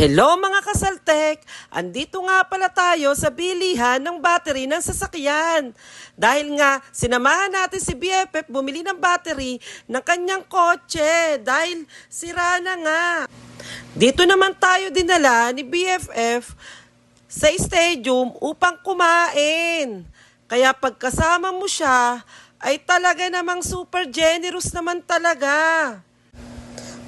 Hello mga kasaltek! Andito nga pala tayo sa bilihan ng battery ng sasakyan. Dahil nga sinamahan natin si BFF bumili ng battery ng kanyang kotse dahil sira na nga. Dito naman tayo dinala ni BFF sa stadium upang kumain. Kaya pagkasama mo siya ay talaga namang super generous naman talaga.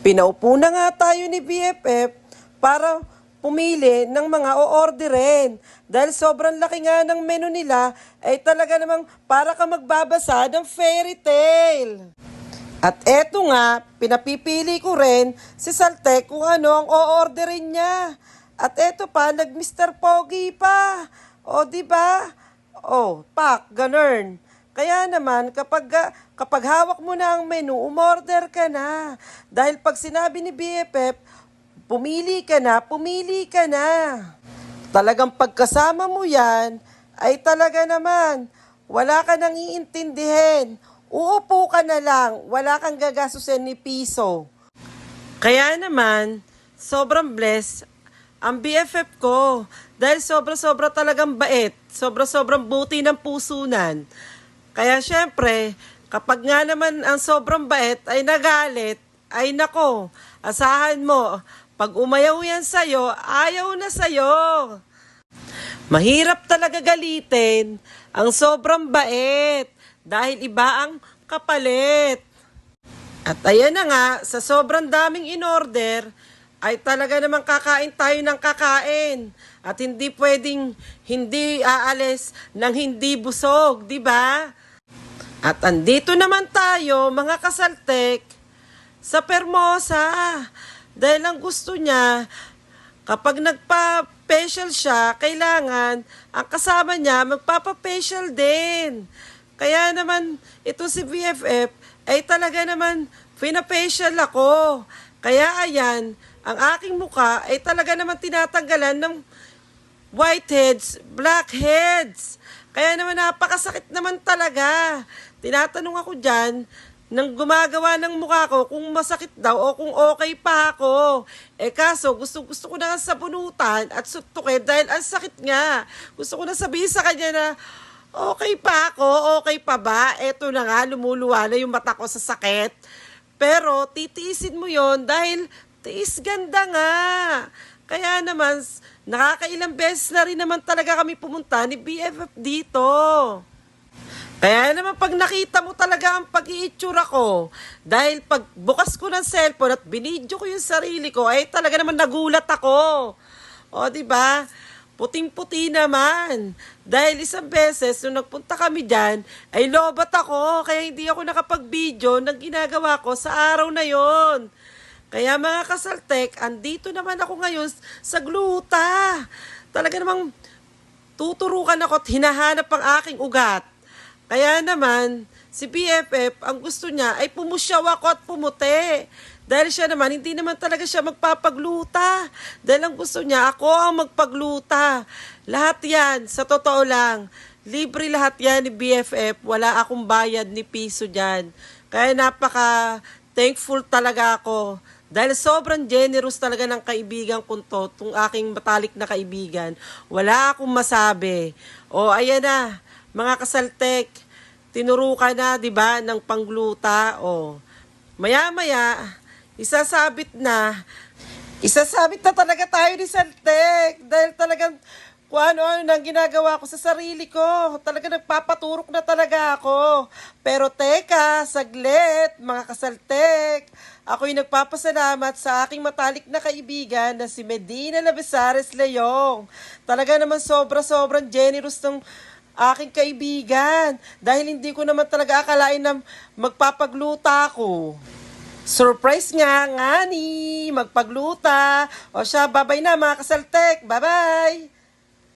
Pinaupo na nga tayo ni BFF para pumili ng mga o-orderin. Dahil sobrang laki nga ng menu nila, ay talaga namang para ka magbabasa ng fairy tale. At eto nga, pinapipili ko rin si Saltek kung ano ang o-orderin niya. At eto pa, nag-Mr. Pogi pa. O, diba? O, pak, ganun. Kaya naman, kapag hawak mo na ang menu, umorder ka na. Dahil pag sinabi ni BFF, pumili ka na. Talagang pagkasama mo yan, ay talaga naman, wala ka nang iintindihin. Uupo ka na lang, wala kang gagasusin ni piso. Kaya naman, sobrang blessed ang BFF ko. Dahil sobra-sobra talagang bait, sobra-sobrang buti ng pusunan. Kaya syempre, kapag nga naman ang sobrang bait ay nagalit, ay nako, asahan mo, pag umayaw yan sa'yo, ayaw na sa'yo. Mahirap talaga galitin ang sobrang bait dahil iba ang kapalit. At ayan na nga, sa sobrang daming in-order, ay talaga namang kakain tayo ng kakain. At hindi pwedeng hindi aalis ng hindi busog, di ba? At andito naman tayo, mga kasaltek, sa Permosa. Dahil ang gusto niya, kapag nagpa-facial siya, kailangan ang kasama niya magpapa-facial din. Kaya naman, ito si BFF ay talaga naman pina-facial ako. Kaya ayan, ang aking muka ay talaga naman tinatanggalan ng whiteheads, blackheads. Kaya naman napakasakit naman talaga. Tinatanong ako dyan, nang gumagawa ng mukha ko kung masakit daw o kung okay pa ako. Kaso gusto ko na sabunutan at sutukin dahil ang sakit nga. Gusto ko na sabihin sa kanya na okay pa ako, okay pa ba? Eto na nga, lumuluwa na yung mata ko sa sakit. Pero titiisin mo yon dahil tiis ganda nga. Kaya naman, nakakailang beses na rin naman talaga kami pumunta ni BFF dito. Kaya naman pag nakita mo talaga ang pag-iitsura ko, dahil pag bukas ko ng cellphone at binidyo ko yung sarili ko, ay talaga naman nagulat ako. O, diba? Puting-puti naman. Dahil isang beses, nung nagpunta kami dyan, ay lobat ako, kaya hindi ako nakapag-video ng ginagawa ko sa araw na yon. Kaya mga kasaltek, andito naman ako ngayon sa gluta. Talaga namang tuturukan ako at hinahanap ang aking ugat. Kaya naman, si BFF, ang gusto niya ay pumusyaw ako at pumuti. Dahil siya naman, hindi naman talaga siya magpapagluta. Dahil ang gusto niya, ako ang magpagluta. Lahat yan, sa totoo lang, libre lahat yan ni BFF. Wala akong bayad ni piso dyan. Kaya napaka-thankful talaga ako. Dahil sobrang generous talaga ng kaibigan ko to, itong aking matalik na kaibigan. Wala akong masabi. O, ayan na. Mga kasaltek, tinurukan na, di ba, ng pangluta. O, maya-maya, isasabit na talaga tayo ni Saltek. Dahil talagang, kung ano-ano nang ginagawa ko sa sarili ko. Talaga nagpapaturok na talaga ako. Pero teka, saglit, mga kasaltek. Ako'y nagpapasalamat sa aking matalik na kaibigan na si Medina Labesares Leong. Talaga naman sobrang generous ng aking kaibigan. Dahil hindi ko naman talaga akalain na magpapagluta ako. Surprise nga ni magpagluta. O siya, babay na mga kasaltek. Bye-bye!